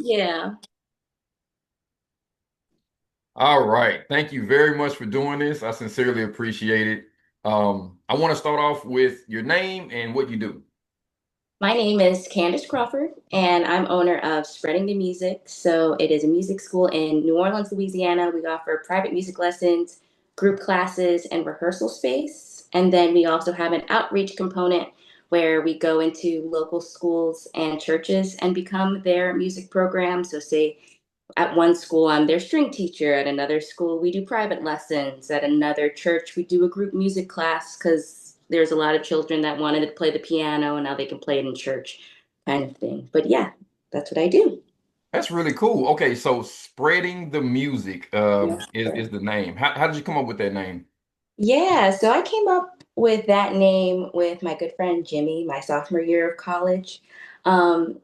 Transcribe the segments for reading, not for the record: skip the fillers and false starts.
Yeah. All right. Thank you very much for doing this. I sincerely appreciate it. I want to start off with your name and what you do. My name is Candice Crawford, and I'm owner of Spreading the Music. So it is a music school in New Orleans, Louisiana. We offer private music lessons, group classes, and rehearsal space. And then we also have an outreach component where we go into local schools and churches and become their music program. So, say at one school, I'm their string teacher. At another school, we do private lessons. At another church, we do a group music class because there's a lot of children that wanted to play the piano and now they can play it in church, kind of thing. But yeah, that's what I do. That's really cool. Okay, so spreading the music Yes, is sir. the name. How did you come up with that name? Yeah, so I came up with that name with my good friend Jimmy, my sophomore year of college. Um,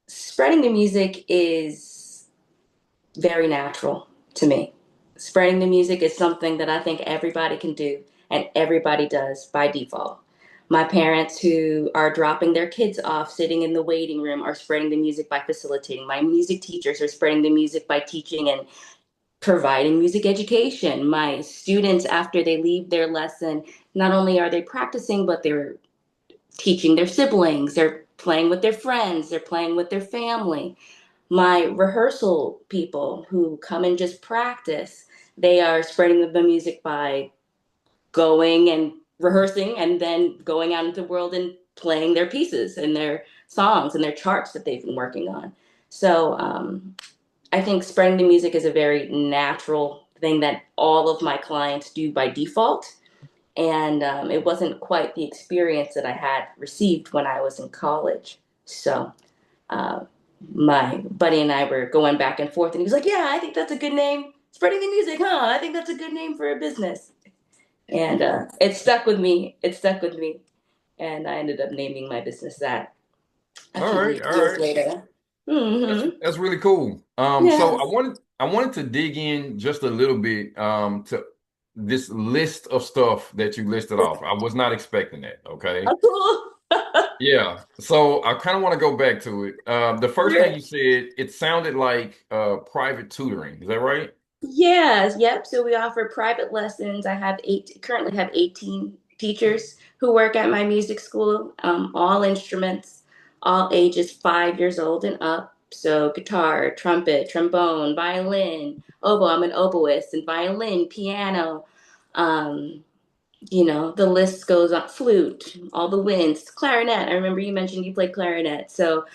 Spreading the music is very natural to me. Spreading the music is something that I think everybody can do and everybody does by default. My parents who are dropping their kids off sitting in the waiting room are spreading the music by facilitating. My music teachers are spreading the music by teaching and providing music education. My students, after they leave their lesson, not only are they practicing, but they're teaching their siblings, they're playing with their friends, they're playing with their family. My rehearsal people who come and just practice, they are spreading the music by going and rehearsing and then going out into the world and playing their pieces and their songs and their charts that they've been working on. So I think spreading the music is a very natural thing that all of my clients do by default. And it wasn't quite the experience that I had received when I was in college. So uh, my buddy and I were going back and forth, and he was like, "Yeah, I think that's a good name. Spreading the music, huh? I think that's a good name for a business." And it stuck with me. It stuck with me, and I ended up naming my business that a All few right, all years right. later. That's Mm-hmm. that's really cool. So I Yes. wanted to dig in just a little bit to this list of stuff that you listed off. I was not expecting that, okay? Oh, cool. Yeah. So I kind of want to go back to it. The first thing Sure. you said, it sounded like private tutoring. Is that right? Yes, yep. So we offer private lessons. I have currently have 18 teachers who work at my music school, all instruments, all ages 5 years old and up. So guitar, trumpet, trombone, violin, oboe. I'm an oboist and violin, piano. Um, the list goes on. Flute, all the winds, clarinet. I remember you mentioned you played clarinet. So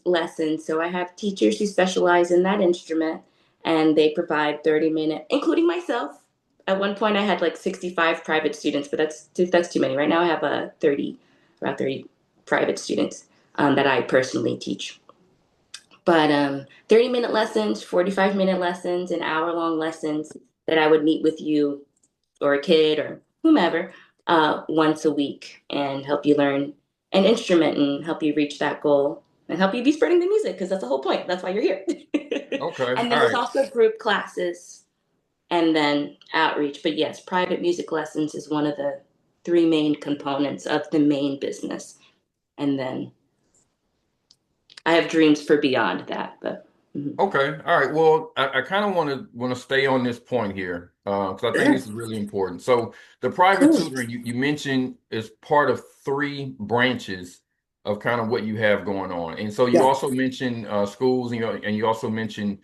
lessons. So I have teachers who specialize in that instrument, and they provide 30-minute, including myself. At one point, I had like 65 private students, but that's too many. Right now, I have about 30 private students that I personally teach. But 30-minute lessons, 45-minute lessons, and hour-long lessons that I would meet with you or a kid or whomever once a week and help you learn an instrument and help you reach that goal and help you be spreading the music because that's the whole point. That's why you're here. Okay. And then All there's right. also group classes and then outreach. But yes, private music lessons is one of the three main components of the main business. And then I have dreams for beyond that. But mhm. Okay. All right. Well, I kind of want to stay on this point here because I think Sure. this is really important. So the private Cool. tutoring you mentioned is part of three branches of kind of what you have going on. And so you Yeah. also mentioned schools and you also mentioned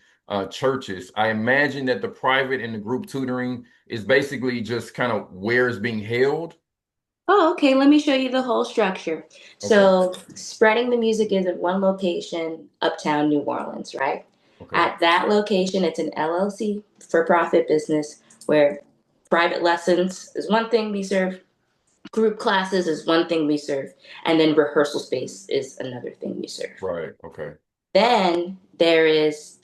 churches. I imagine that the private and the group tutoring is basically just kind of where it's being held. Oh, okay. Let me show you the whole structure. Okay. So, spreading the music is at one location, Uptown New Orleans, right? Okay. At that location, it's an LLC for profit business where private lessons is one thing we serve, group classes is one thing we serve, and then rehearsal space is another thing we serve. Right. Okay. Then there is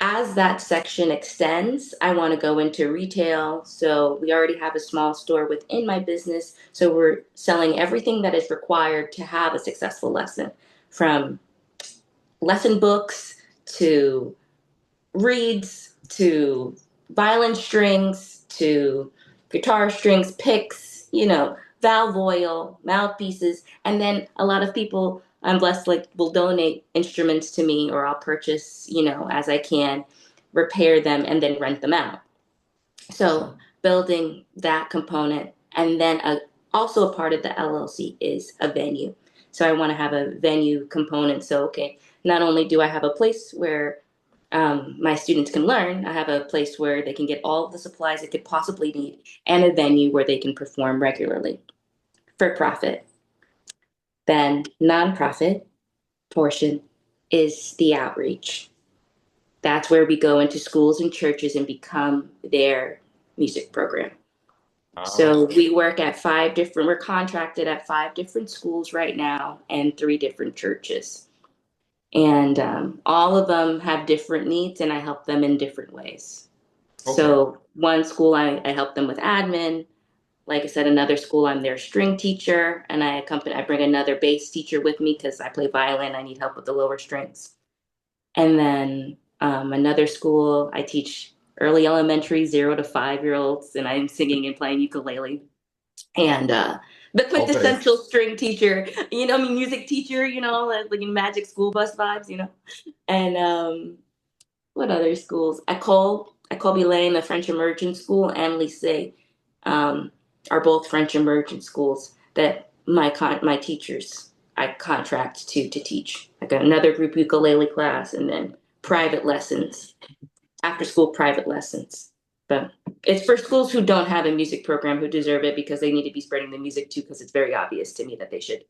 as that section extends, I want to go into retail. So we already have a small store within my business. So we're selling everything that is required to have a successful lesson, from lesson books to reeds to violin strings to guitar strings, picks, valve oil, mouthpieces. And then a lot of people I'm blessed, like, will donate instruments to me, or I'll purchase, as I can, repair them, and then rent them out. So building that component, and then also a part of the LLC is a venue. So I want to have a venue component. So, okay, not only do I have a place where my students can learn, I have a place where they can get all of the supplies they could possibly need, and a venue where they can perform regularly for profit. Then nonprofit portion is the outreach. That's where we go into schools and churches and become their music program. Ah, So we're contracted at 5 different schools right now and 3 different churches. And all of them have different needs, and I help them in different ways. okay. So one school, I help them with admin. Like I said, another school, I'm their string teacher, and I bring another bass teacher with me because I play violin. I need help with the lower strings. And then another school, I teach early elementary 0 to 5 year olds, and I'm singing and playing ukulele. And the Okay. quintessential string teacher, music teacher, like in Magic School Bus vibes, And what other schools? Ecole Belay, the French Immersion School, and Lycée um, are both French immersion schools that my teachers I contract to teach. I got another group ukulele class, and then private lessons, after school private lessons. But it's for schools who don't have a music program, who deserve it, because they need to be spreading the music too, because it's very obvious to me that they should.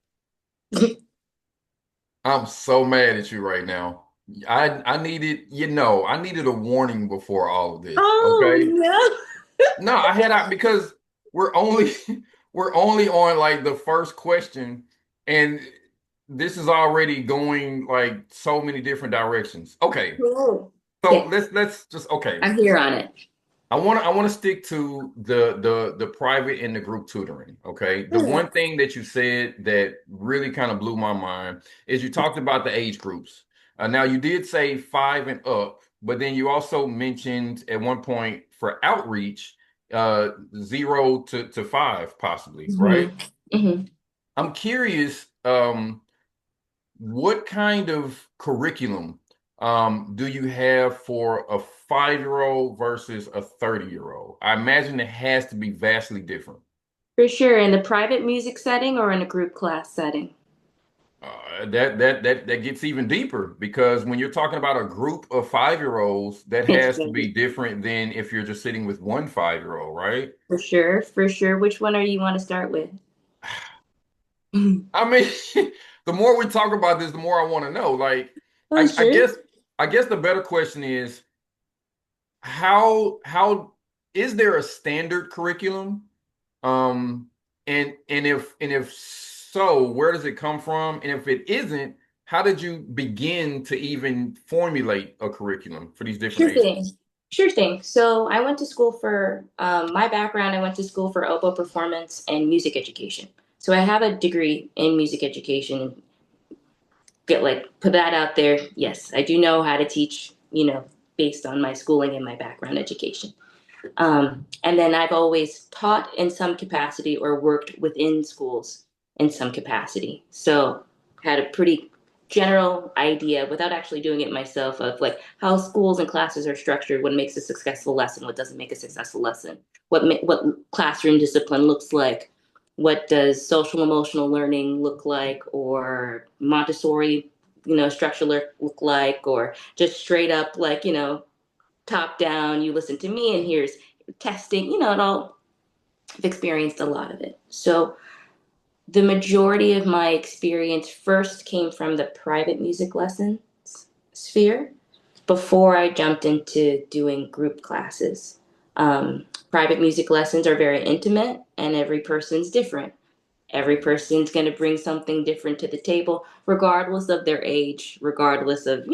I'm so mad at you right now. I needed, I needed a warning before all of this. Oh Okay. no. No, I had out because we're only we're only on like the first question, and this is already going like so many different directions. Okay. Cool. So Okay, let's just okay. I'm here on it. I want to stick to the private and the group tutoring. Okay. The Hmm. one thing that you said that really kind of blew my mind is you talked about the age groups. Now you did say 5 and up, but then you also mentioned at one point for outreach, 0 to 5 possibly, Hmm. right? Hmm. I'm curious, what kind of curriculum do you have for a 5-year-old versus a 30-year-old? I imagine it has to be vastly different. For sure, in the private music setting or in a group class setting. That gets even deeper because when you're talking about a group of 5-year-olds, that It's has to very, be different than if you're just sitting with one 5-year-old, right? for sure, for sure. Which one are you want to start with? I mean, the more we talk about this, the more I want to know. Like, Oh, I sure. guess the better question is how is there a standard curriculum? Um, and if so, where does it come from? And if it isn't, how did you begin to even formulate a curriculum for these different Sure age thing. groups? Sure thing. So I went to school for my background. I went to school for oboe performance and music education. So I have a degree in music education. Get like put that out there. Yes, I do know how to teach. Based on my schooling and my background education. And then I've always taught in some capacity or worked within schools in some capacity. So had a pretty general idea without actually doing it myself of like how schools and classes are structured, what makes a successful lesson, what doesn't make a successful lesson, what classroom discipline looks like, what does social emotional learning look like, or Montessori, structure look like, or just straight up like, top down, you listen to me and here's testing, it all, I've experienced a lot of it. So the majority of my experience first came from the private music lessons sphere before I jumped into doing group classes. Private music lessons are very intimate, and every person's different. Every person's going to bring something different to the table, regardless of their age, regardless of,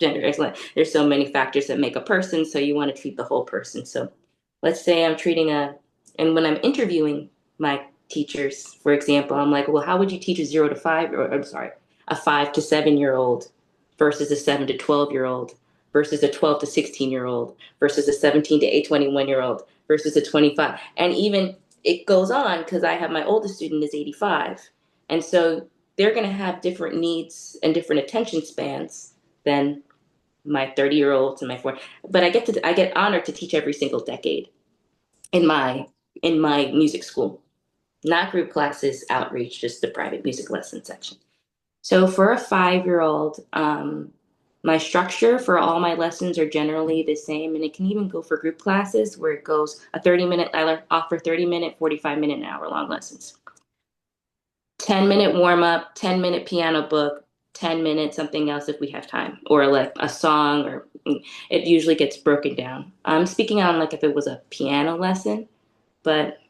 gender. There's so many factors that make a person, so you want to treat the whole person. So let's say and when I'm interviewing my teachers, for example, I'm like, well, how would you teach a 0 to 5, or I'm sorry, a 5 to 7 year old versus a 7 to 12 year old versus a 12 to 16 year old versus a 17 to 21 year old versus a 25, and even it goes on because I have my oldest student is 85. And so they're going to have different needs and different attention spans than my 30-year-olds and my 40. But I get honored to teach every single decade in my music school, not group classes, outreach, just the private music lesson section. So for a 5-year-old, my structure for all my lessons are generally the same, and it can even go for group classes where it goes a 30-minute, I offer 30-minute, 45-minute, and hour-long lessons. 10-minute warm-up, 10-minute piano book, 10 minutes something else if we have time, or like a song, or it usually gets broken down. I'm speaking on like if it was a piano lesson, but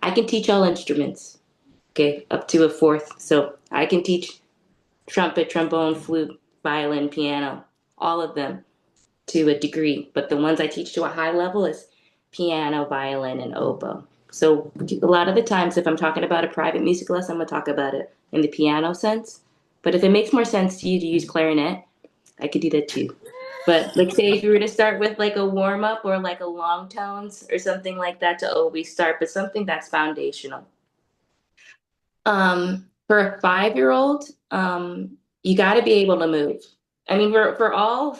I can teach all instruments, okay, up to a fourth. So I can teach trumpet, trombone, flute, violin, piano, all of them to a degree. But the ones I teach to a high level is piano, violin, and oboe. So a lot of the times, if I'm talking about a private music lesson, I'm going to talk about it in the piano sense. But if it makes more sense to you to use clarinet, I could do that too. But like, say if you were to start with like a warm up or like a long tones or something like that to always start, but something that's foundational. For a 5-year-old, you got to be able to move. I mean, for all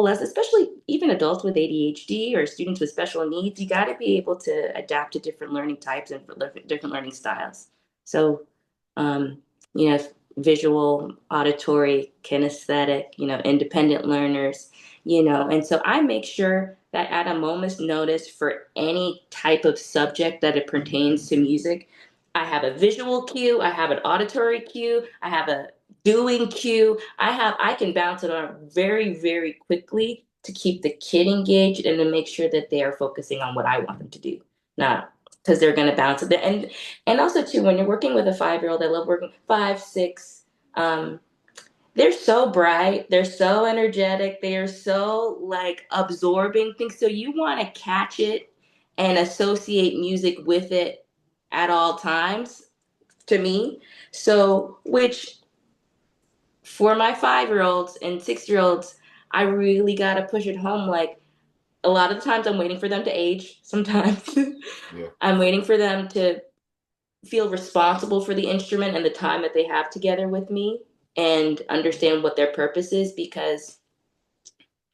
less, especially even adults with ADHD or students with special needs, you got to be able to adapt to different learning types and different learning styles. So, um, you know, visual, auditory, kinesthetic, independent learners, and so I make sure that at a moment's notice for any type of subject that it pertains to music, I have a visual cue, I have an auditory cue, I have a doing cue. I can bounce it on very, very quickly to keep the kid engaged and to make sure that they are focusing on what I want them to do. Not because they're going to bounce it. And also too, when you're working with a 5-year-old, I love working 5, 6. They're so bright, they're so energetic, they are so like absorbing things. So you want to catch it and associate music with it at all times to me. So, which for my 5-year-olds and 6-year-olds, I really got to push it home. Like a lot of the times, I'm waiting for them to age. Sometimes Yeah. I'm waiting for them to feel responsible for the instrument and the time that they have together with me and understand what their purpose is, because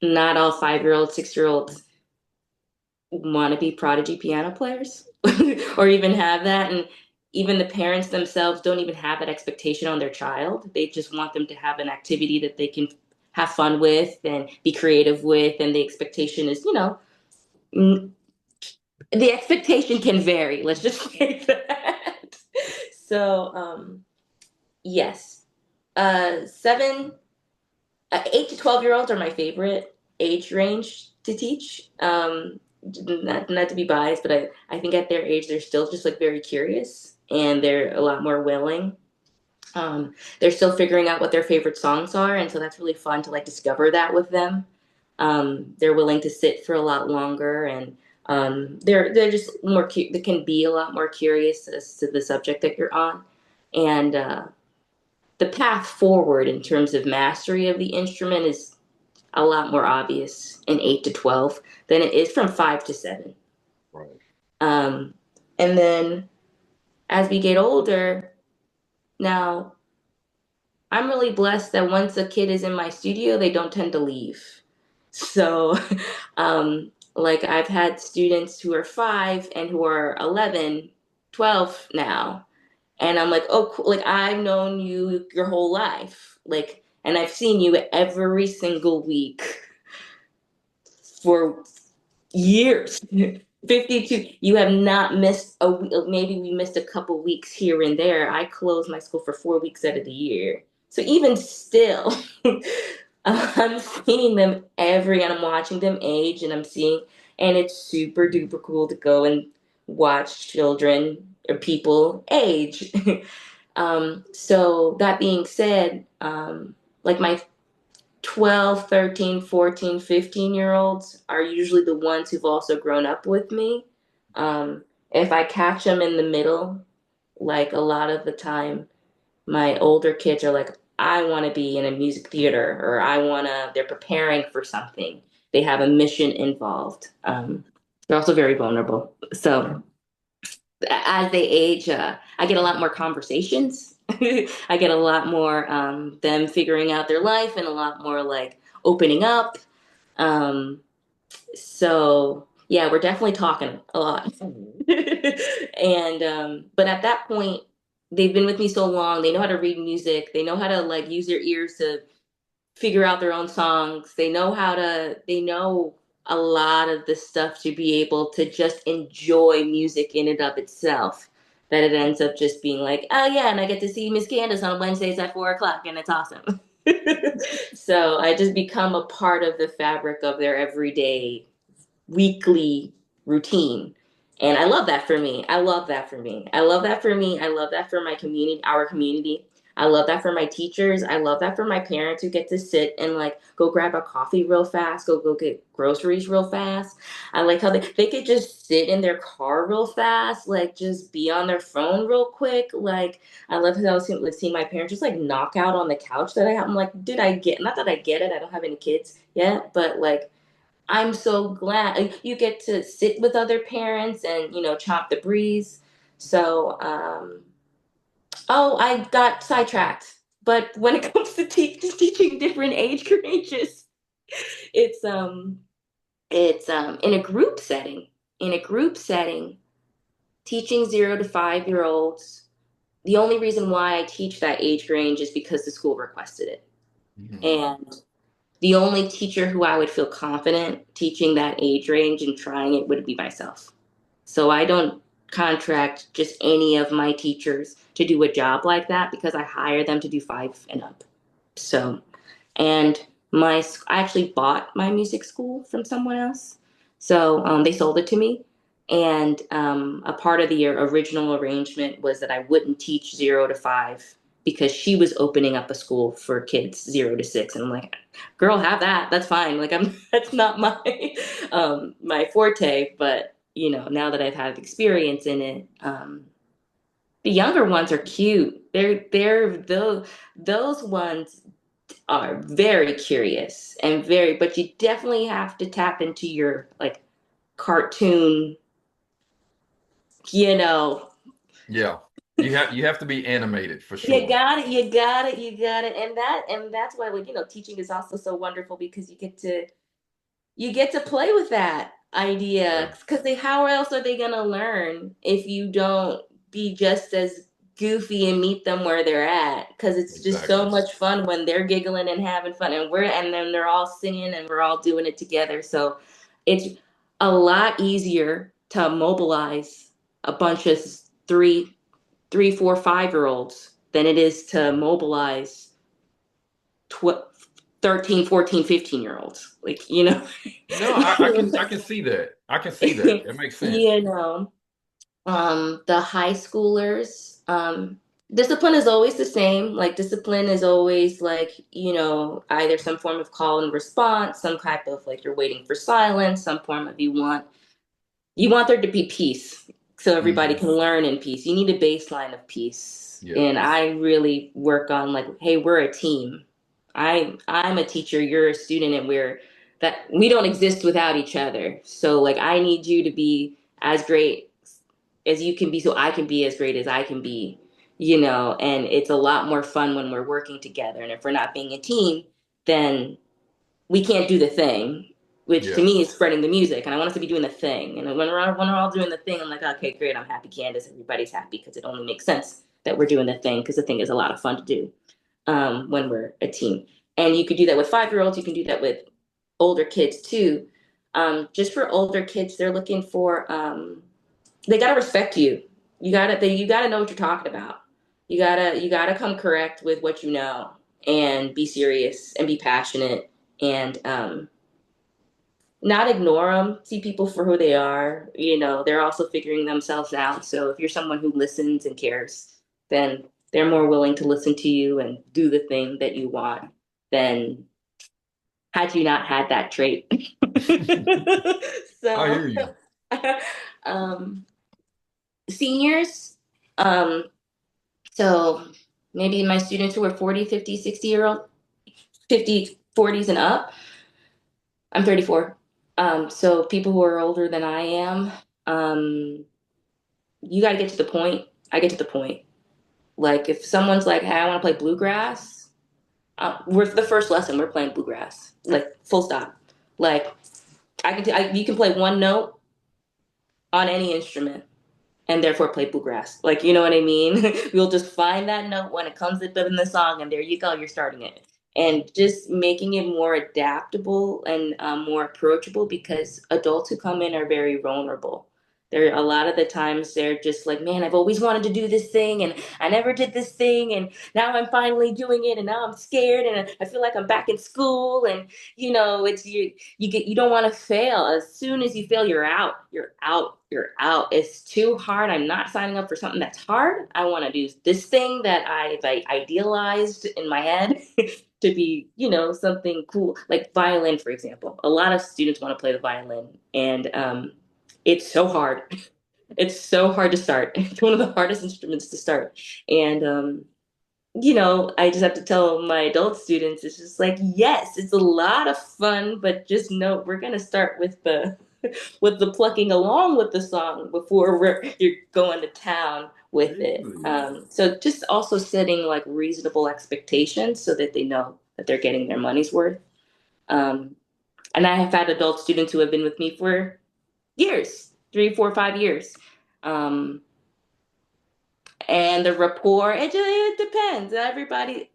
not all 5-year-olds, 6-year-olds want to be prodigy piano players or even have that. And even the parents themselves don't even have that expectation on their child. They just want them to have an activity that they can have fun with and be creative with. And the expectation is, the expectation can vary. Let's just say that. So, yes, 8 to 12-year-olds are my favorite age range to teach. Not to be biased, but I think at their age they're still just like very curious and they're a lot more willing. They're still figuring out what their favorite songs are, and so that's really fun to like discover that with them. They're willing to sit for a lot longer, and they're just more they can be a lot more curious as to the subject that you're on, and the path forward in terms of mastery of the instrument is a lot more obvious in 8 to 12 than it is from 5 to 7. Right. Um, and then as we get older, now I'm really blessed that once a kid is in my studio, they don't tend to leave. So, like I've had students who are 5 and who are 11, 12 now. And I'm like, oh, cool. Like I've known you your whole life. Like, and I've seen you every single week for years. 52, you have not missed maybe we missed a couple weeks here and there. I close my school for 4 weeks out of the year. So even still, I'm seeing them and I'm watching them age, and and it's super duper cool to go and watch children or people age. So that being said, like my 12, 13, 14, 15-year olds are usually the ones who've also grown up with me. If I catch them in the middle, like a lot of the time, my older kids are like, I want to be in a music theater, or they're preparing for something. They have a mission involved. They're also very vulnerable. So as they age, I get a lot more conversations I get a lot more them figuring out their life and a lot more like opening up. Um, so yeah, we're definitely talking a lot. And but at that point, they've been with me so long, they know how to read music, they know how to like use their ears to figure out their own songs. They know a lot of the stuff to be able to just enjoy music in and of itself. That it ends up just being like, oh yeah, and I get to see Miss Candice on Wednesdays at 4 o'clock, and it's awesome. So I just become a part of the fabric of their everyday weekly routine. And I love that for me. I love that for me. I love that for me. I love that for my community, our community. I love that for my teachers. I love that for my parents who get to sit and like go grab a coffee real fast, go get groceries real fast. I like how they could just sit in their car real fast, like just be on their phone real quick. Like I love how I was seeing my parents just like knock out on the couch that I have. I'm like, dude, I get not that I get it. I don't have any kids yet, but like I'm so glad you get to sit with other parents and, chop the breeze. So, oh, I got sidetracked. But when it comes to teaching different age ranges, it's in a group setting. In a group setting, teaching 0 to 5 year olds. The only reason why I teach that age range is because the school requested it. Mhm. And the only teacher who I would feel confident teaching that age range and trying it would be myself. So I don't contract just any of my teachers to do a job like that because I hire them to do 5 and up. So, and I actually bought my music school from someone else. So they sold it to me. And a part of the original arrangement was that I wouldn't teach 0 to 5 because she was opening up a school for kids 0 to 6. And I'm like, girl, have that. That's fine. Like that's not my my forte. But now that I've had experience in it, the younger ones are cute. Those ones are very curious and but you definitely have to tap into your like cartoon, you know, Yeah. You have to be animated for you sure. got it, you got it, you got it. And that's why like, teaching is also so wonderful because you get to play with that Yeah, idea because how else are they going to learn if you don't be just as goofy and meet them where they're at because it's just so exactly. much fun when they're giggling and having fun and then they're all singing and we're all doing it together. So it's a lot easier to mobilize a bunch of 3, 3, 4, 5 year olds than it is to mobilize 13, 14, 15 year olds, like No, I can see that. I can see that. It makes sense. you know, the high schoolers, discipline is always the same. Like discipline is always like, either some form of call and response, some type of like you're waiting for silence, some form of you want there to be peace so everybody Hmm. can learn in peace. You need a baseline of peace. Yeah. And I really work on like, hey, we're a team. I'm a teacher, you're a student, and we don't exist without each other. So like I need you to be as great as you can be so I can be as great as I can be, and it's a lot more fun when we're working together. And if we're not being a team, then we can't do the thing, which to Yeah. me is spreading the music. And I want us to be doing the thing. And when we're all doing the thing, I'm like, okay, great. I'm happy, Candice. Everybody's happy because it only makes sense that we're doing the thing because the thing is a lot of fun to do when we're a team. And you could do that with 5 year olds. You can do that with older kids too. Just for older kids, they're looking for they gotta respect you. You gotta know what you're talking about. You gotta come correct with what you know and be serious and be passionate and not ignore them. See people for who they are. They're also figuring themselves out. So if you're someone who listens and cares, then they're more willing to listen to you and do the thing that you want than had you not had that trait. I So, hear you. um, seniors, um, so maybe my students who are 40, 50, 60 year old, 50, 40s and up. I'm 34. So people who are older than I am, um, you got to get to the point. I get to the point. Like if someone's like, "Hey, I want to play bluegrass," we're the first lesson. We're playing bluegrass, like full stop. Like you can play one note on any instrument and therefore play bluegrass. Like, you know what I mean? We'll just find that note when it comes up in the song, and there you go, you're starting it. And just making it more adaptable and more approachable because adults who come in are very vulnerable. There a lot of the times they're just like, man, I've always wanted to do this thing and I never did this thing and now I'm finally doing it and now I'm scared and I feel like I'm back in school and it's you don't want to fail. As soon as you fail, you're out. You're out. You're out. It's too hard. I'm not signing up for something that's hard. I want to do this thing that I've idealized in my head to be, something cool, like violin, for example. A lot of students want to play the violin, and it's so hard. It's so hard to start. It's one of the hardest instruments to start, and I just have to tell my adult students, it's just like, yes, it's a lot of fun, but just know we're gonna start with the with the plucking along with the song before you're going to town with it. Really? So just also setting like reasonable expectations so that they know that they're getting their money's worth. Um, and I have had adult students who have been with me for years, 3, 4, 5 years. Um, and the rapport, it depends. Everybody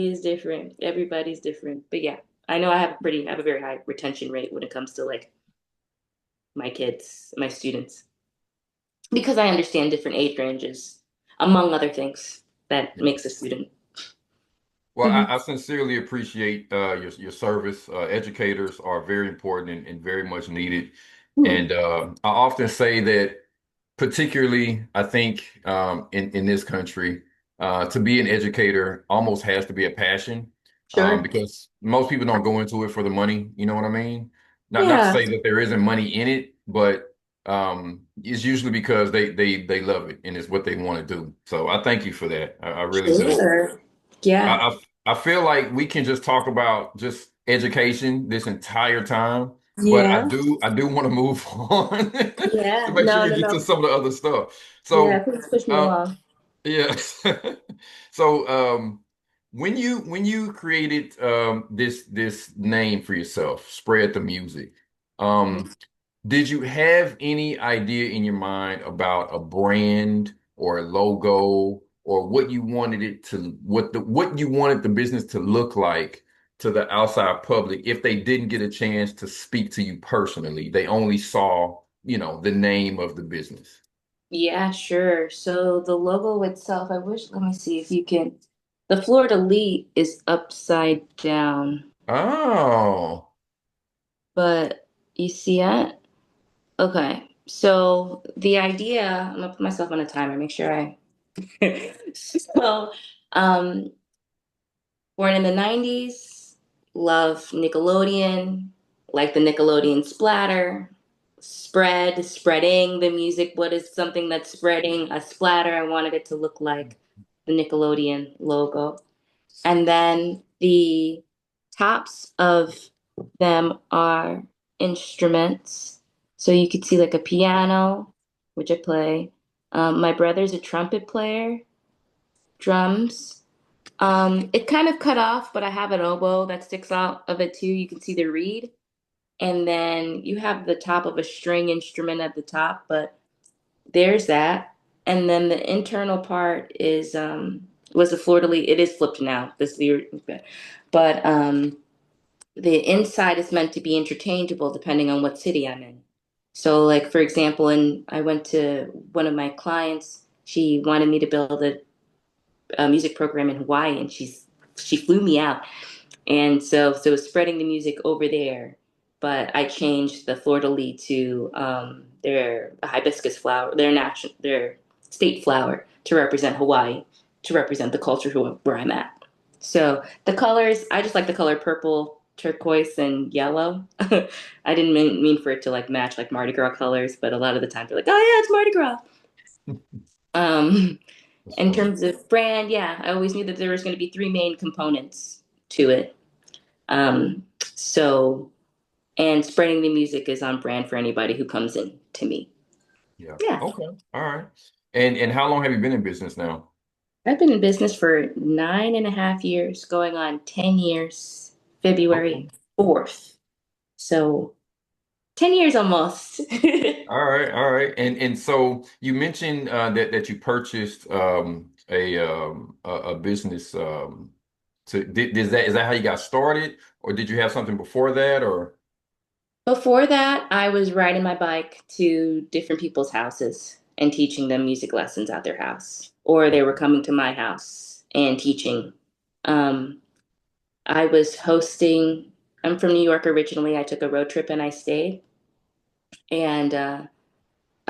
is different. Everybody's different. But yeah, I know I have a very high retention rate when it comes to like my kids, my students, because I understand different age ranges, among other things that makes a student. Well, Hmm. I sincerely appreciate your service. Educators are very important and very much needed. Hmm. And I often say that, particularly, I think in this country, to be an educator almost has to be a passion Sure. because most people don't go into it for the money. You know what I mean? Not to Yeah. say that there isn't money in it, but it's usually because they love it and it's what they want to do. So I thank you for that. I really do. Sure. Yeah. I feel like we can just talk about just education this entire time, but Yeah. I do want to move on to Yeah. make sure No, we no, get to no. some of the other stuff. Yeah. So, Please push me uh, along. yeah. So, when you created this name for yourself, Spread the Music, um, did you have any idea in your mind about a brand or a logo or what you wanted it to what you wanted the business to look like to the outside public if they didn't get a chance to speak to you personally? They only saw, the name of the business. Yeah, sure. So the logo itself, let me see if you can. The Fleur de Lis is upside down, Oh. but you see it? Okay. So the idea, I'm gonna put myself on a timer, make sure I. So, um, born in the 90s, love Nickelodeon, like the Nickelodeon splatter, spreading the music. What is something that's spreading? A splatter. I wanted it to look like the Nickelodeon logo. And then the tops of them are instruments. So you could see like a piano, which I play. My brother's a trumpet player, drums. It kind of cut off, but I have an oboe that sticks out of it too. You can see the reed. And then you have the top of a string instrument at the top, but there's that. And then the internal part is was the fleur de lis. It is flipped now. But the inside is meant to be interchangeable depending on what city I'm in. So, like for example, I went to one of my clients. She wanted me to build a music program in Hawaii, and she flew me out, and so it was spreading the music over there. But I changed the fleur de lis to their hibiscus flower, their state flower, to represent Hawaii, to represent the culture where I'm at. So the colors, I just like the color purple, turquoise, and yellow. I didn't mean for it to like match like Mardi Gras colors, but a lot of the time they're like, oh yeah, it's Mardi Gras. Um, That's in funny. terms of brand, yeah, I always knew that there was going to be three main components to it. So, and spreading the music is on brand for anybody who comes in to me. Yeah. Yeah. Okay. All right. And how long have you been in business now? I've been in business for 9.5 years, going on 10 years, February Okay. 4th. So 10 years almost. All right, all right. And so you mentioned that you purchased a business is that how you got started, or did you have something before that, or Before that, I was riding my bike to different people's houses and teaching them music lessons at their house, or they were coming to my house and teaching. Um, I was hosting, I'm from New York originally. I took a road trip and I stayed. And I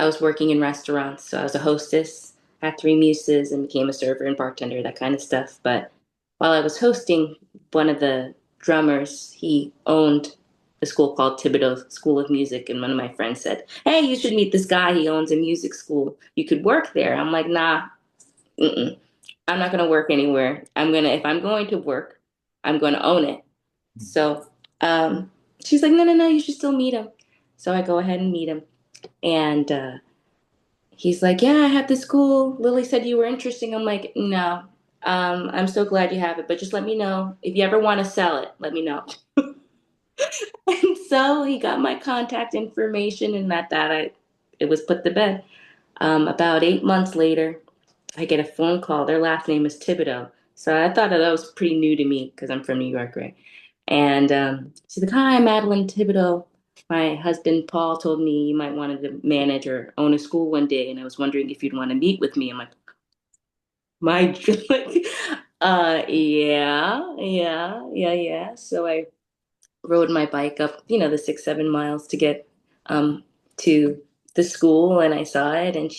was working in restaurants. So I was a hostess, had three muses, and became a server and bartender, that kind of stuff. But while I was hosting, one of the drummers, he owned a school called Thibodeau School of Music. And one of my friends said, "Hey, you should meet this guy. He owns a music school. You could work there." I'm like, "Nah, mm-mm. I'm not going to work anywhere. If I'm going to work, I'm going to own it." So um, she's like, "No, no, no, you should still meet him." So I go ahead and meet him. And he's like, "Yeah, I have this school. Lily said you were interesting." I'm like, "No, I'm so glad you have it, but just let me know. If you ever want to sell it, let me know." And so he got my contact information, and at that, it was put to bed. About 8 months later, I get a phone call. Their last name is Thibodeau. So I thought that was pretty new to me because I'm from New York, right? And she's like, "Hi, Madeline Thibodeau. My husband Paul told me you might want to manage or own a school one day, and I was wondering if you'd want to meet with me." I'm like, "My, like, yeah, yeah, yeah, yeah." So I rode my bike up, the 6, 7 miles to get um, to the school, and I saw it, and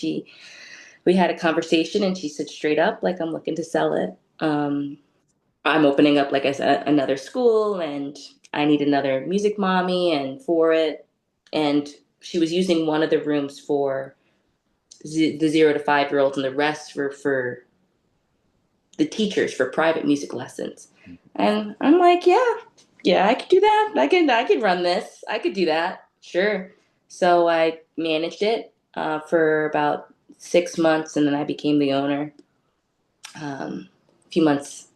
we had a conversation, and she said straight up, like, "I'm looking to sell it. I'm opening up, like I said, another school, and I need another music mommy and for it." And she was using one of the rooms for the 0 to 5 year olds, and the rest were for the teachers for private music lessons. And I'm like, "Yeah, yeah, I could do that. I could run this. I could do that. Sure." So I managed it for about 6 months, and then I became the owner a few months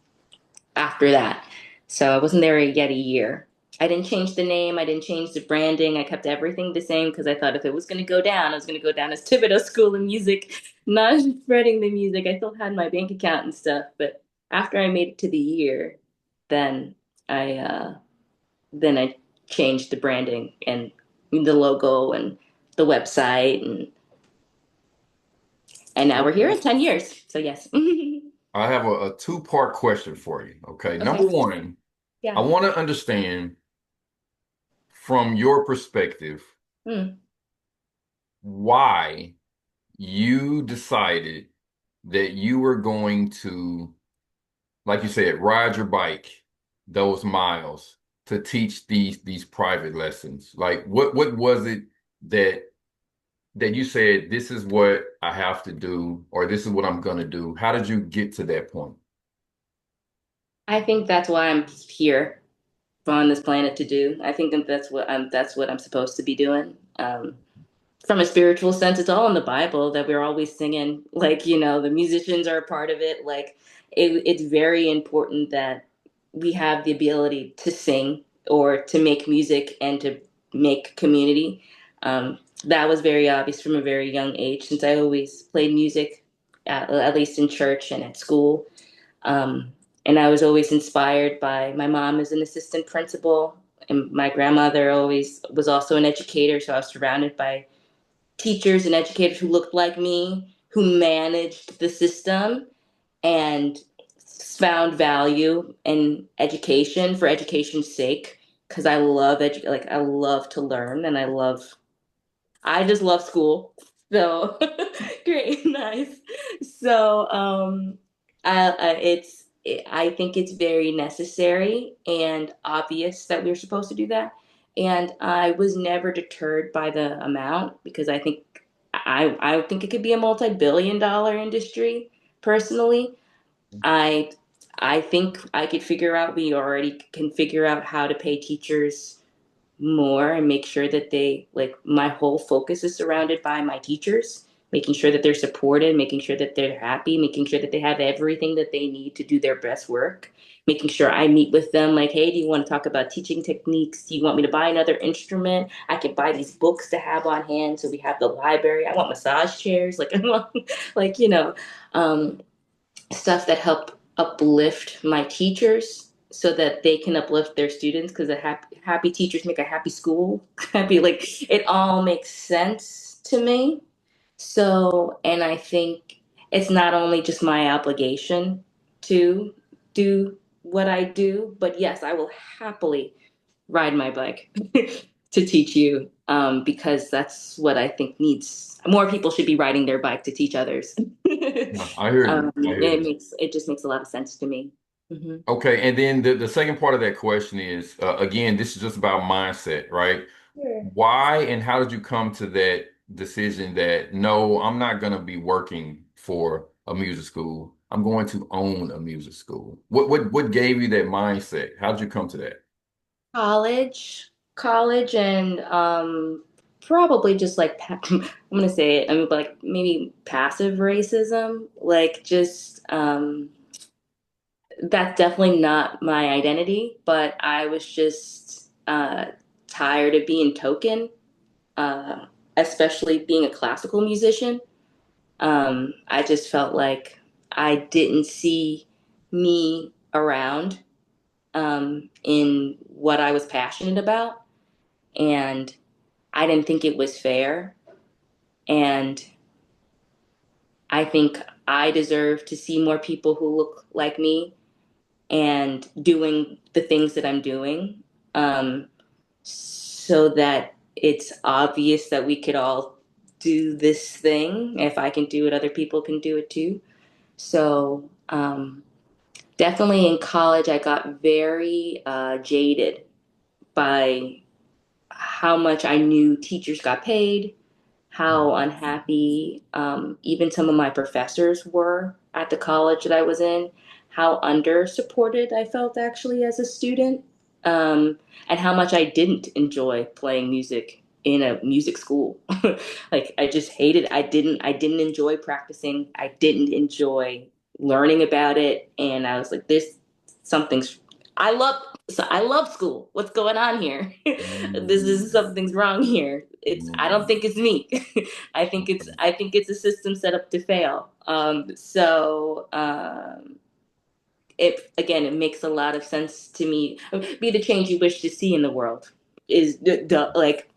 after that. So I wasn't there yet a year. I didn't change the name. I didn't change the branding. I kept everything the same because I thought if it was going to go down, I was going to go down as Thibodeau School of Music, not spreading the music. I still had my bank account and stuff, but after I made it to the year, then I uh, then I changed the branding and the logo and the website, and now we're here okay. in 10 years. So yes. I have a two-part question for you. Okay. Number Okay. one, I Yeah. want to understand from your perspective Mm. why you decided that you were going to, like you said, ride your bike those miles to teach these private lessons. Like what was it that you said this is what I have to do or this is what I'm gonna do? How did you get to that point? I think that's why I'm here on this planet to do. I think that that's what I'm supposed to be doing. From a spiritual sense, it's all in the Bible that we're always singing. Like, the musicians are a part of it. Like, it's very important that we have the ability to sing or to make music and to make community. That was very obvious from a very young age, since I always played music, at least in church and at school. Um, and I was always inspired by my mom as an assistant principal, and my grandmother always was also an educator. So I was surrounded by teachers and educators who looked like me, who managed the system and found value in education for education's sake. Because I love I love to learn, and I just love school. So great, nice. So I think it's very necessary and obvious that we're supposed to do that. And I was never deterred by the amount because I think it could be a multi-billion-dollar industry. Personally, I I think I could figure out. We already can figure out how to pay teachers more and make sure that my whole focus is surrounded by my teachers making sure that they're supported, making sure that they're happy, making sure that they have everything that they need to do their best work, making sure I meet with them like, hey, do you want to talk about teaching techniques? Do you want me to buy another instrument? I can buy these books to have on hand so we have the library. I want massage chairs. Like, I want, like, um, stuff that help uplift my teachers so that they can uplift their students because happy teachers make a happy school. Happy, like, it all makes sense to me. So, and I think it's not only just my obligation to do what I do, but yes, I will happily ride my bike to teach you, because that's what I think needs. More people should be riding their bike to teach others. No, I hear you. I hear you. It just makes a lot of sense to me. Hmm. Okay, and then the second part of that question is again, this is just about mindset, right? Sure. Why and how did you come to that decision that no, I'm not going to be working for a music school. I'm going to own a music school. What gave you that mindset? How did you come to that? College, and probably just like I'm gonna say it. I mean, like maybe passive racism, like just that's definitely not my identity, but I was just tired of being token, uh, especially being a classical musician. I just felt like I didn't see me around in what I was passionate about, and I didn't think it was fair. And I think I deserve to see more people who look like me and doing the things that I'm doing, so that it's obvious that we could all do this thing. If I can do it, other people can do it too. So, definitely in college, I got very jaded by how much I knew teachers got paid, how unhappy even some of my professors were at the college that I was in, how under supported I felt actually as a student, and how much I didn't enjoy playing music in a music school. Like I just hated. I didn't enjoy practicing. I didn't enjoy learning about it, and I was like, this something's. I love. So I love school. What's going on here? This is Mm, something's wrong here. It's I don't mm, think it's me. okay. I think it's a system set up to fail. It again, it makes a lot of sense to me. Be the change you wish to see in the world. Is like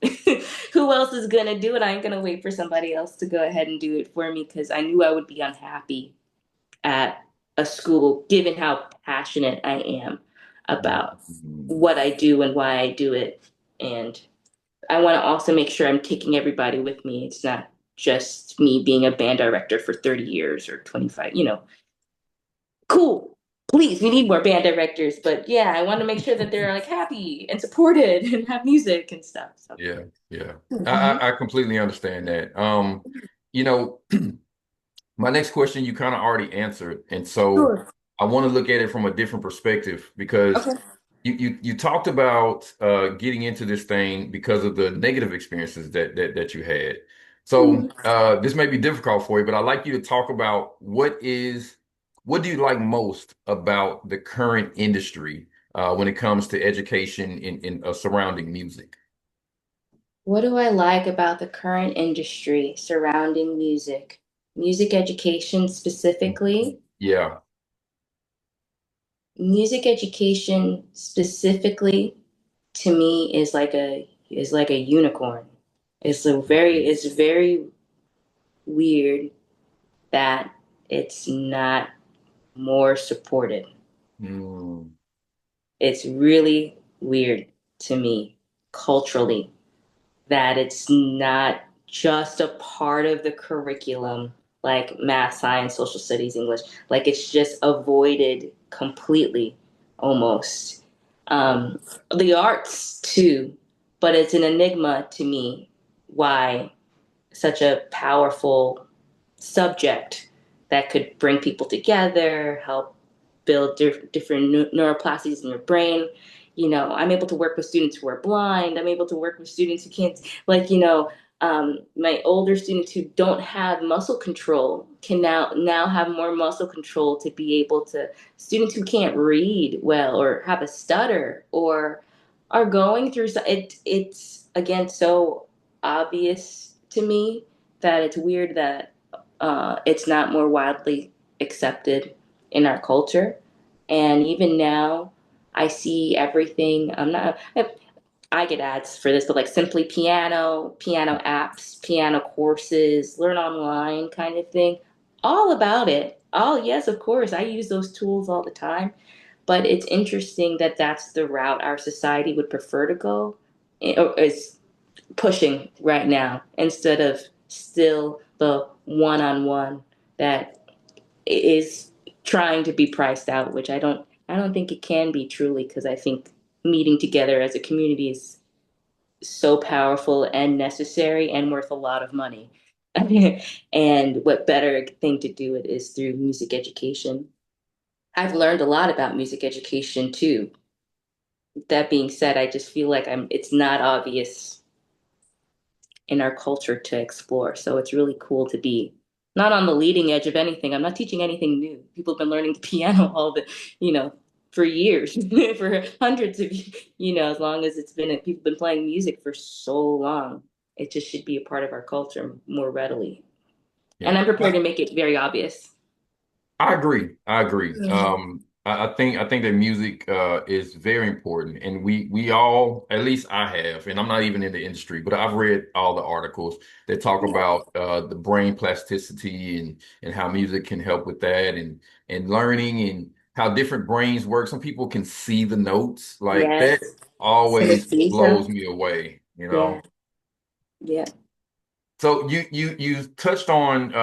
who else is gonna do it? I ain't gonna wait for somebody else to go ahead and do it for me because I knew I would be unhappy at a school, given how passionate I am about Mm, what I do and why I do it. And I want to also make sure I'm taking everybody with me. It's not just me being a band director for 30 years or 25, cool. Please, we need more band directors. But yeah, I want to make sure that they're like happy and supported and have music and stuff. So, yeah, yeah. mhm. I completely understand that. You know, my next question you kind of already answered, and so Sure. I want to look at it from a different perspective because Okay. you talked about getting into this thing because of the negative experiences that you had. So Mhm. this may be difficult for you, but I'd like you to talk about what do you like most about the current industry when it comes to education in surrounding music? What do I like about the current industry surrounding music? Music education specifically. Yeah. Music education specifically to me is like a unicorn. It's very weird that it's not more supported. Mm, It's really weird to me culturally that it's not just a part of the curriculum like math, science, social studies, English. Like it's just avoided completely almost. Um, the arts too, but it's an enigma to me why such a powerful subject that could bring people together, help build different neuroplasticities in your brain. I'm able to work with students who are blind. I'm able to work with students who can't, like, My older students who don't have muscle control can now have more muscle control to be able to, students who can't read well or have a stutter or are going through it's again so obvious to me that it's weird that it's not more widely accepted in our culture. And even now I see everything. I'm not I get ads for this, but like Simply Piano, piano apps, piano courses, learn online kind of thing. All about it. Oh, yes, of course. I use those tools all the time. But it's interesting that that's the route our society would prefer to go, or is pushing right now, instead of still the one on one that is trying to be priced out, which I don't think it can be truly, because I think meeting together as a community is so powerful and necessary and worth a lot of money. And what better thing to do it is through music education. I've learned a lot about music education too. That being said, I just feel like it's not obvious in our culture to explore. So it's really cool to be not on the leading edge of anything. I'm not teaching anything new. People have been learning the piano all the, you know, for years, for hundreds of, as long as people have been playing music for so long. It just should be a part of our culture more readily. And Yeah. I'm prepared to make it very obvious. I agree. I agree. Mhm. I think that music is very important, and we all, at least I have, and I'm not even in the industry, but I've read all the articles that talk Yeah. about the brain plasticity and how music can help with that, and learning and how different brains work. Some people can see the notes like that. Yes. Always blows Synesthesia. me away, you Yeah. know. Yeah. So you touched on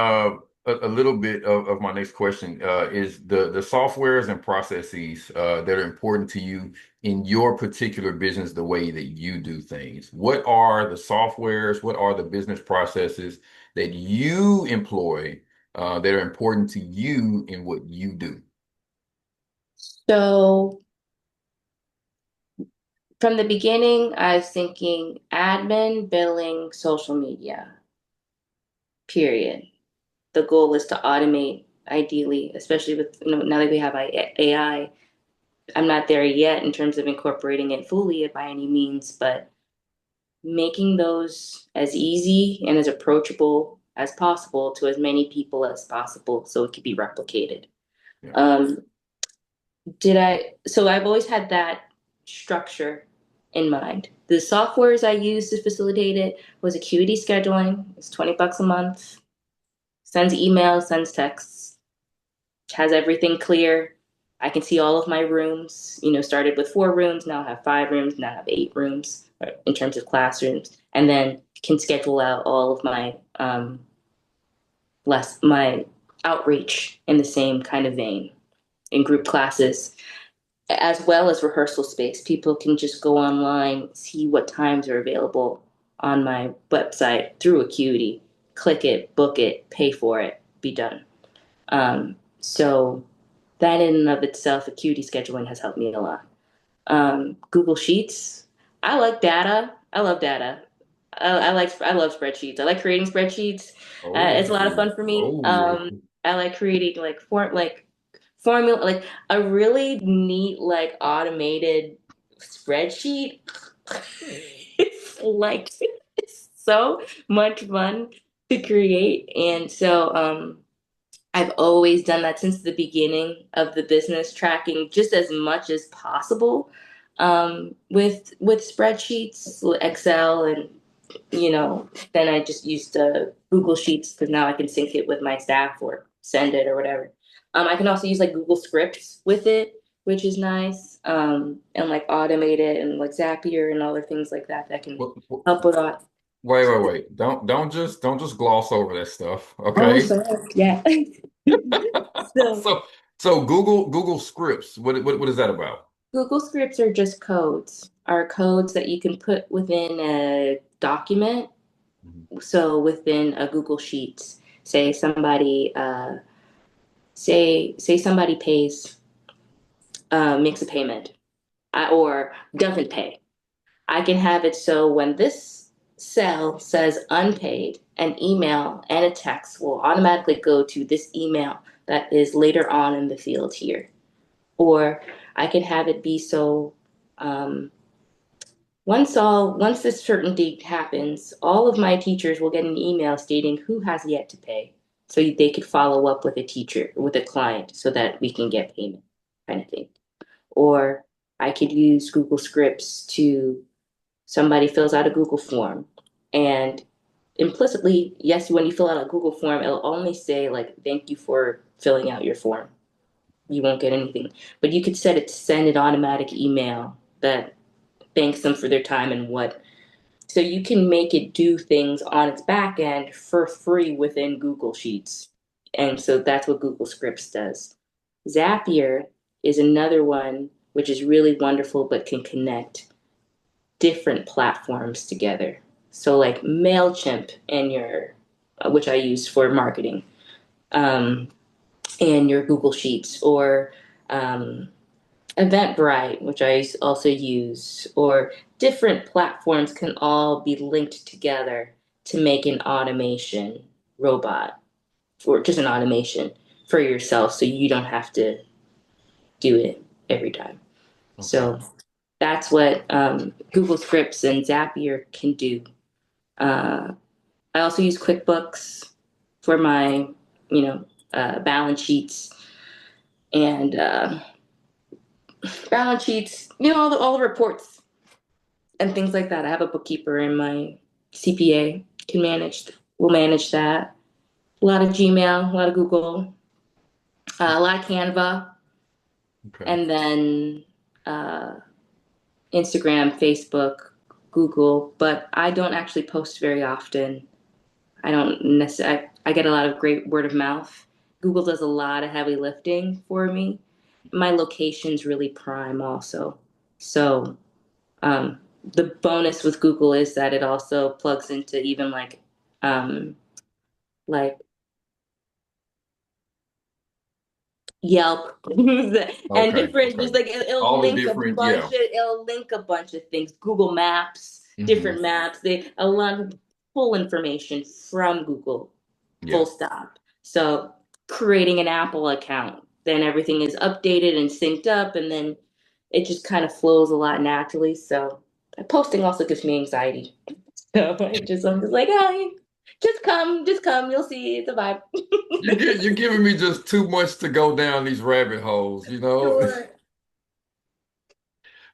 a little bit of my next question is the softwares and processes that are important to you in your particular business, the way that you do things. What are the softwares? What are the business processes that you employ that are important to you in what you do? So from the beginning, I was thinking admin, billing, social media, period. The goal is to automate, ideally, especially with, now that we have AI. I'm not there yet in terms of incorporating it fully by any means, but making those as easy and as approachable as possible to as many people as possible so it could be replicated. Yeah. Um, so I've always had that structure in mind. The softwares I used to facilitate it was Acuity Scheduling. It's $20 a month, sends emails, sends texts, has everything clear. I can see all of my rooms, started with 4 rooms, now I have 5 rooms, now I have 8 rooms in terms of classrooms, and then can schedule out all of my outreach in the same kind of vein in group classes, as well as rehearsal space. People can just go online, see what times are available on my website through Acuity, click it, book it, pay for it, be done. So that in and of itself, Acuity scheduling has helped me a lot. Google Sheets. I like data. I love data. I love spreadsheets. I like creating spreadsheets. Oh, It's a lot of fun for me. oh, I like creating formula, like a really neat, like automated spreadsheet. It's like it's so much fun to create, and so I've always done that since the beginning of the business, tracking just as much as possible with spreadsheets, Excel, and then I just used Google Sheets because now I can sync it with my staff or send it or whatever. I can also use like Google Scripts with it, which is nice, and like automate it and like Zapier and other things like that that can oh. help with that. Wait. Don't just gloss over that stuff, Oh, okay? sorry. Yeah. So So so Google Scripts, what is that about? Google Scripts are just codes, are codes that you can put within a document. Mhm. So within a Google Sheets, say somebody say somebody pays makes a payment or doesn't pay. I can have it so when this cell says unpaid, an email and a text will automatically go to this email that is later on in the field here. Or I can have it be so um, once this certain date happens, all of my teachers will get an email stating who has yet to pay, so they could follow up with a teacher with a client so that we can get payment, kind of thing. Or I could use Google Scripts to somebody fills out a Google form and implicitly, yes, when you fill out a Google form, it'll only say like, thank you for filling out your form. You won't get anything. But you could set it to send an automatic email that thanks them for their time and what. So you can make it do things on its back end for free within Google Sheets. And so that's what Google Scripts does. Zapier is another one which is really wonderful but can connect different platforms together. So like MailChimp and your, which I use for marketing, um, and your Google Sheets, or um, Eventbrite, which I also use, or different platforms can all be linked together to make an automation robot, or just an automation for yourself so you don't have to do it every time. Okay. So that's what Google Scripts and Zapier can do. Uh, I also use QuickBooks for my, balance sheets and all the reports and things like that. I have a bookkeeper and my CPA will manage that. A lot of Gmail, a lot of Google, a lot of Canva, Okay. and then uh, Instagram, Facebook, Google. But I don't actually post very often. I don't necessarily. I get a lot of great word of mouth. Google does a lot of heavy lifting for me. My location's really prime also. So um, the bonus with Google is that it also plugs into even um, like Yelp and Okay. different, just Okay. like it'll All the link a different, yeah. bunch of things. Google Maps, Hmm. different maps. They a lot of full information from Google, Yeah. full stop. So creating an Apple account, then everything is updated and synced up, and then it just kind of flows a lot naturally. So posting also gives me anxiety. So I'm just like, oh, just come, you'll see it's a vibe. You're giving me just too much to go down these rabbit holes, you know? Sure.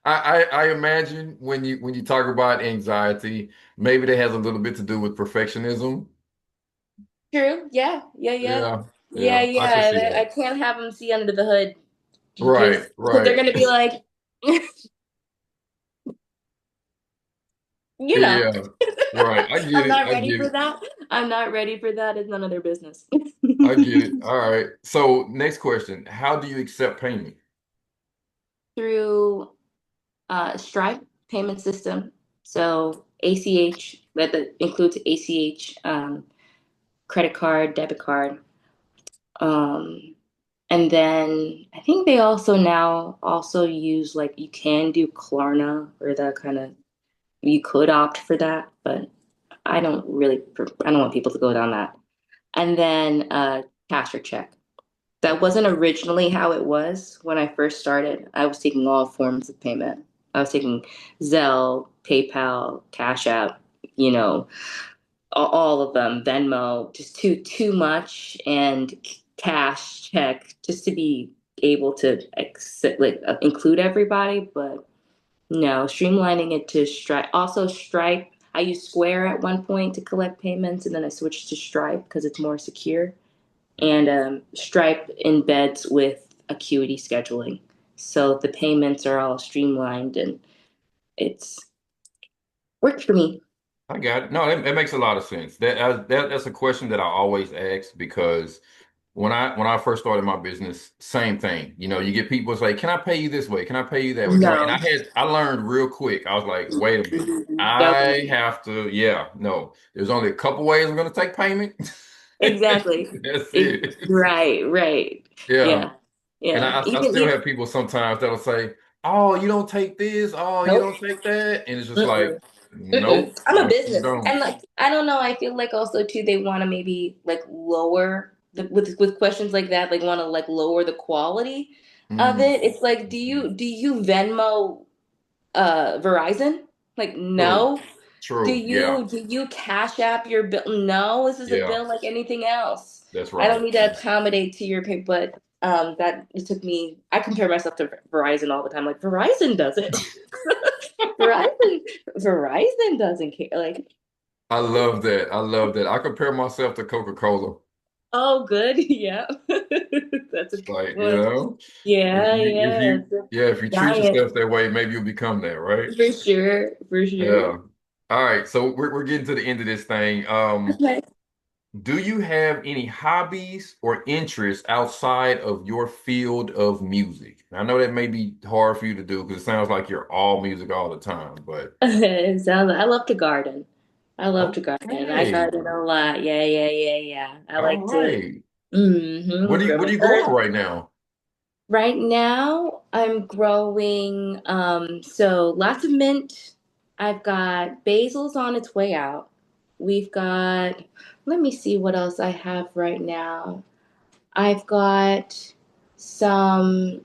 I imagine when you talk about anxiety, maybe that has a little bit to do with perfectionism. True. Yeah. Yeah. Yeah. Yeah, Yeah. yeah, I can see Yeah. I that. can't have them see under the hood Right, because they're right. gonna be like, you know, Yeah, right. I get I'm it. not I ready get for it. that. I'm not ready for that. It's none of their business. I get it. All right. So next question. How do you accept payment? Through Stripe payment system. So ACH, that includes ACH, credit card, debit card. Um, and then I think they also now also use like you can do Klarna or that kind of you could opt for that, but I don't want people to go down that. And then cash or check. That Okay. wasn't originally how it was when I first started. I was taking all forms of payment. I was taking Zelle, PayPal, Cash App, you know, all of them, Venmo, just too much, and cash check just to be able to include everybody. But no, streamlining it to Stripe. Also, Stripe. I used Square at one point to collect payments, and then I switched to Stripe because it's more secure. And Stripe embeds with Acuity scheduling, so the payments are all streamlined, and it's worked for me. I got it. No, that makes a lot of sense. That's a question that I always ask because when I first started my business, same thing. You know, you get people say, "Can I pay you this way? Can I pay you that way?" Can I? And No, I learned real quick. I was like, "Wait a minute, double. I have to." Yeah, no, there's only a couple ways I'm going to take payment. Exactly. That's it. Right, right. Yeah, Yeah, and yeah. I still have people sometimes that'll say, "Oh, you don't take this. Oh, you Nope. don't take that," and it's just like, Mm-mm. Nope, I'm a I sure business, don't. and like I don't know. I feel like also too they want to maybe like lower with questions like that. Like want to like lower the quality of Mm. it. It's like Mhm. do you Venmo Verizon? Like True, no. true. Yeah, Do you cash app your bill? No, this is a yeah, bill like anything else. that's I don't right. need to accommodate to your pay, but that it took me. I compare myself to Verizon all the time. Like Verizon does it. Verizon Verizon doesn't care. Like I love that. I love that. I compare myself to Coca-Cola. oh, good, yeah, that's a It's good like, one. if Yeah, you if yeah, you it's a yeah, if you treat giant yourself that way, maybe you'll become that, right? for sure, for sure. Yeah. All right. So we're getting to the end of this thing. Okay. Do you have any hobbies or interests outside of your field of music? I know that may be hard for you to do because it sounds like you're all music all the time, but Sounds. I love to garden. I love to garden. I okay. garden a lot. Yeah, yeah, yeah, yeah. I All like to right. grow What my are you growing herbs. right now? Right now, I'm growing so lots of mint. I've got basil's on its way out. We've got, let me see what else I have right now. I've got some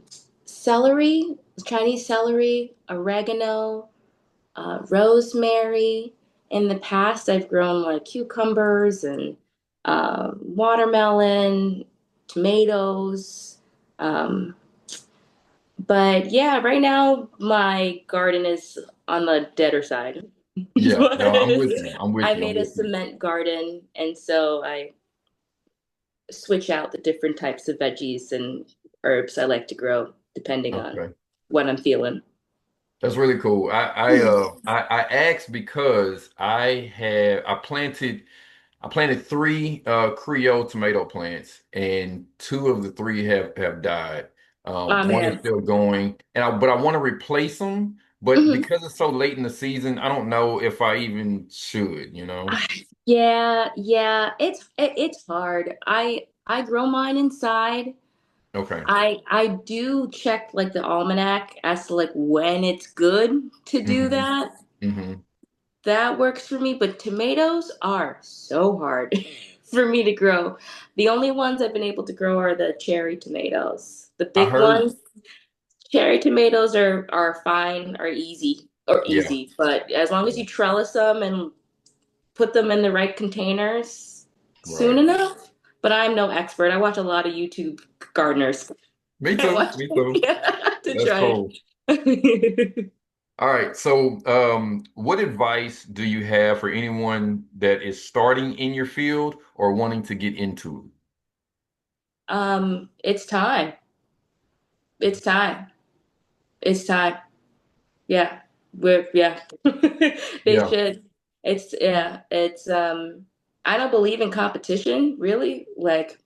celery, Chinese celery, oregano, rosemary. In the past, I've grown like cucumbers and watermelon, tomatoes. Um, but yeah, right now my garden is on the deader side. Yeah, But no, I'm with you. I'm with I you. I'm made a with you. cement garden, and so I switch out the different types of veggies and herbs I like to grow depending on Okay. what I'm feeling. That's really cool. I asked because I planted three Creole tomato plants, and two of the three have died. Oh One is man. still going, but I want to replace them. But Mhm. because it's so late in the season, I don't know if I even should, you know? Yeah, yeah, it's hard. I grow mine inside. Okay. I do check like the almanac as to like when it's good to do hmm that. hmm That works for me, but tomatoes are so hard for me to grow. The only ones I've been able to grow are the cherry tomatoes. The I big heard, ones, cherry tomatoes are fine, are yeah, easy, but as long as yeah, you trellis them and put them in the right containers soon right. enough. But I'm no expert. I watch a lot of YouTube gardeners. Me I too. watch Me too. yeah, to That's try cool. it. All right. So, what advice do you have for anyone that is starting in your field or wanting to get into It's time. It's time. It's time. Yeah. Yeah. it? They Yeah. should. It's yeah, it's I don't believe in competition, really. Like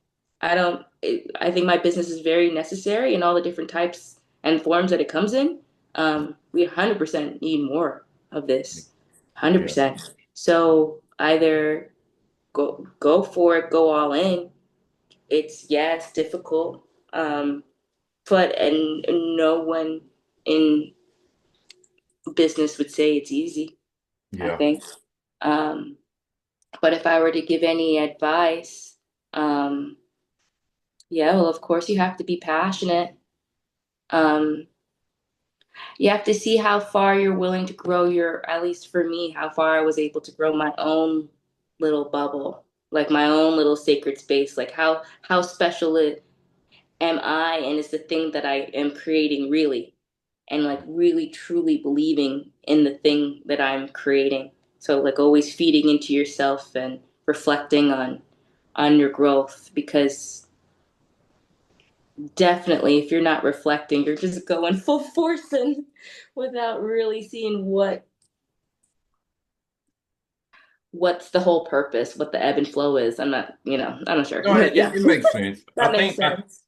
I think my business is very necessary in all the different types and forms that it comes in. We 100% need more of this. Yeah. 100%. So either go for it, go all in. It's yeah, it's difficult. But and no one in business would say it's easy, I Yeah. think. Um, but if I were to give any advice, um, yeah, well, of course, you have to be passionate. Um, you have to see how far you're willing to grow your, at least for me, how far I was able to grow my own little bubble, like my own little sacred space, like how special it am I, and it's the thing that I am creating really, and like really truly believing in the thing that I'm creating. So like always feeding into yourself and reflecting on your growth because definitely if you're not reflecting, you're just going full force and without really seeing what's the whole purpose, what the ebb and flow is. I'm not sure. No, But yeah, it makes sense. that makes sense.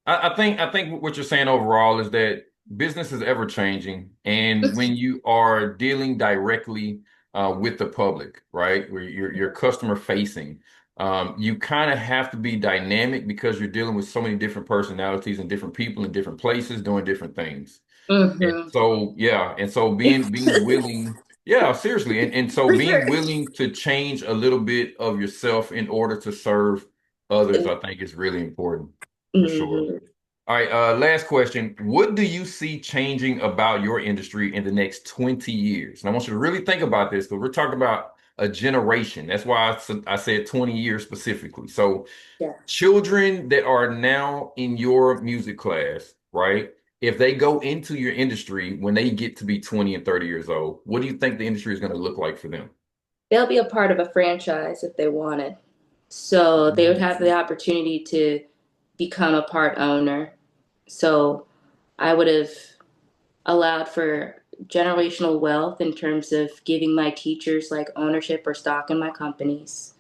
I think what you're saying overall is that business is ever changing, and when you are dealing directly with the public, right, where you're customer facing, you kind of have to be dynamic because you're dealing with so many different personalities and different people in different places doing different things. And Hmm. so, yeah, and so being willing. Yeah, seriously. And so For sure. being willing to change a little bit of yourself in order to serve others, I think is really important for sure. Mhm. All right, last question. What do you see changing about your industry in the next 20 years? And I want you to really think about this because we're talking about a generation. That's why I said 20 years specifically. So Yeah. children that are now in your music class, right? If they go into your industry when they get to be 20 and 30 years old, what do you think the industry is going to look like for them? They'll be a part of a franchise if they wanted. So they would have the opportunity to become a part owner. So I would have allowed for generational wealth in terms of giving my teachers like ownership or stock in my companies,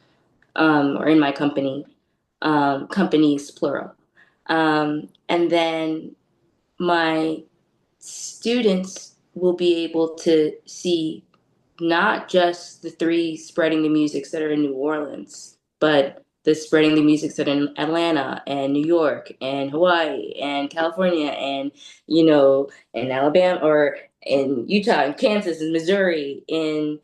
or in my company, companies plural. And then my students will be able to see not just the three spreading the musics that are in New Orleans, but the spreading the musics that are in Atlanta and New York and Hawaii and California and, and Alabama or in Utah and Kansas and Missouri in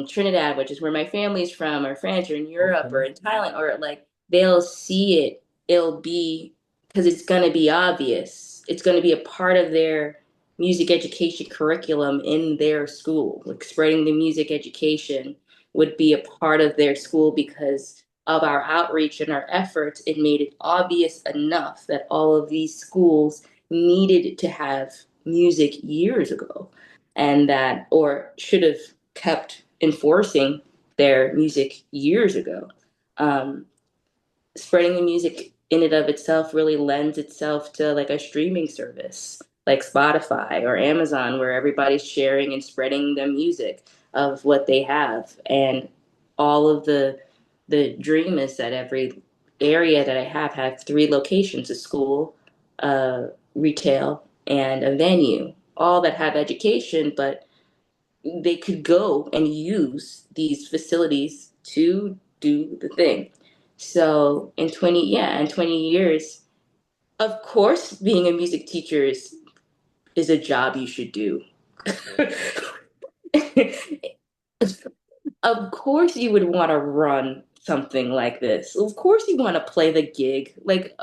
Trinidad, which is where my family's from, or France or in Europe or Okay. in Thailand, or like they'll see it. It'll be because it's going to be obvious. It's going to be a part of their music education curriculum in their school. Like spreading the music education would be a part of their school because of our outreach and our efforts. It made it obvious enough that all of these schools needed to have music years ago and that, or should have kept enforcing their music years ago. Um, Spreading the music in and of itself really lends itself to like a streaming service like Spotify or Amazon where everybody's sharing and spreading the music of what they have. And all of the dream is that every area that I have three locations: a school, retail, and a venue, all that have education, but they could go and use these facilities to do the thing. So in 20 years, of course, being a music teacher is a job you should do. Of course you would want to run something like this. Of course you want to play the gig. Like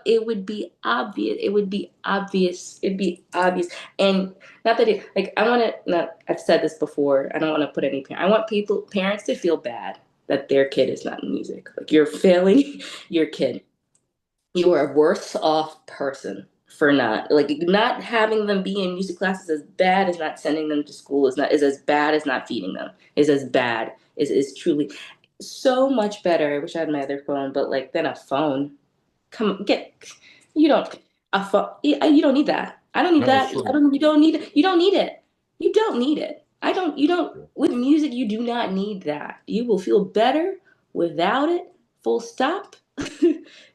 it would be obvious. It would be obvious. It'd be obvious. And not that it like I want to not I've said this before. I don't want to put any I want parents to feel bad that their kid is not in music. Like you're failing your kid. You are a worse off person for not having them be in music classes as bad as not sending them to school is as bad as not feeding them is as bad is truly so much better. I wish I had my other phone, but like than a phone. Come get you don't a phone. You don't need that. I don't need No, that. I sure. don't. You don't need it. You don't need it. You don't need it. I don't. You don't. With music, you do not need that. You will feel better without it. Full stop.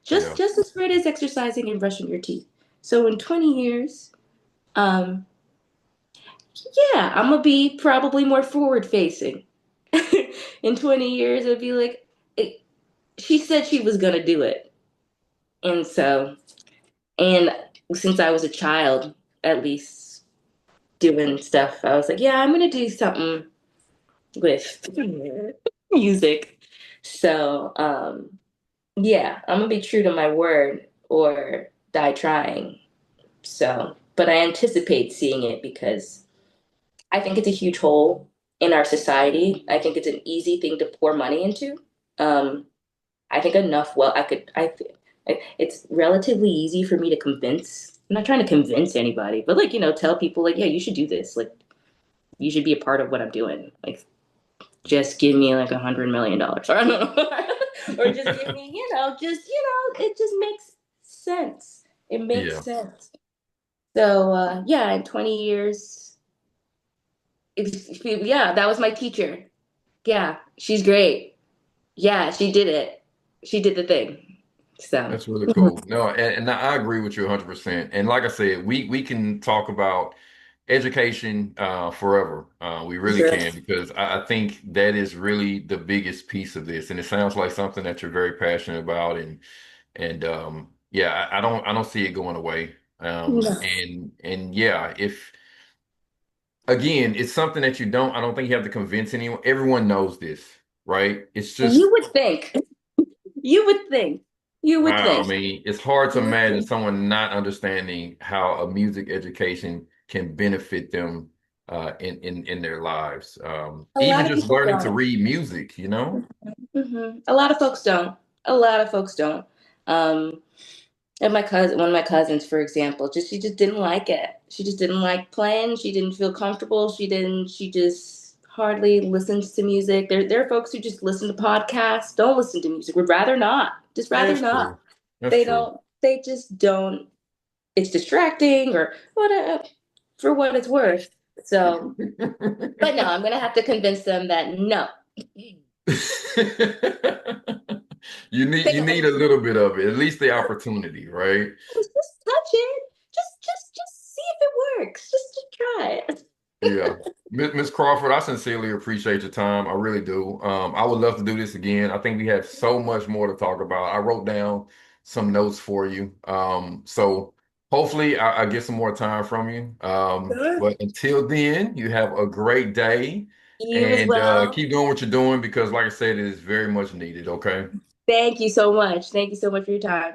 Yeah. Just as great as exercising and brushing your teeth. So in 20 years, um, yeah, I'm gonna be probably more forward facing. In 20 years, it'd be like, she said she was gonna do it, and so and since I was a child, at least doing stuff, I was like, yeah, I'm gonna do something with music. So yeah, I'm gonna be true to my word or die trying. So, but I anticipate seeing it because I think it's a huge hole in our society. I think it's an easy thing to pour money into. Um, I think enough. Well, it's relatively easy for me to convince. I'm not trying to convince anybody, but like tell people like, yeah, you should do this. Like, you should be a part of what I'm doing. Like, just give me like $100 million, or I don't know, or just give me, it just makes sense. It makes Yeah. sense. So yeah, in 20 years, yeah, that was my teacher. Yeah, she's great. Yeah, she did it. She did the thing. So, That's really cool. No, and I agree with you 100%. And like I said, we can talk about education forever. We really sure. can because I think that is really the biggest piece of this. And it sounds like something that you're very passionate about. And yeah, I don't see it going away. No. And yeah, if again, it's something that I don't think you have to convince anyone. Everyone knows this, right? It's You just, would think. You would think. You would wow. I think. mean, it's hard to You would imagine think. someone not understanding how a music education can benefit them in their lives. A Even lot of just people learning to don't. read music, you know? A lot of folks don't. A lot of folks don't. Um, and one of my cousins, for example, she just didn't like it. She just didn't like playing. She didn't feel comfortable. She just hardly listens to music. There are folks who just listen to podcasts, don't listen to music, would rather not, just Yeah, rather that's not. true. That's true. They just don't, it's distracting or for what it's worth. So, but no, I'm going to have to convince them that no. You need a little bit of it, at least the opportunity, right? Just touch it. Just see if it works. Just try it. Yeah. Miss Crawford, I sincerely appreciate your time. I really do. I would love to do this again. I think we have so much more to talk about. I wrote down some notes for you. So hopefully I get some more time from you. Sure. But until then, you have a great day You as and well. keep doing what you're doing because, like I said, it is very much needed. Okay. Thank you so much. Thank you so much for your time.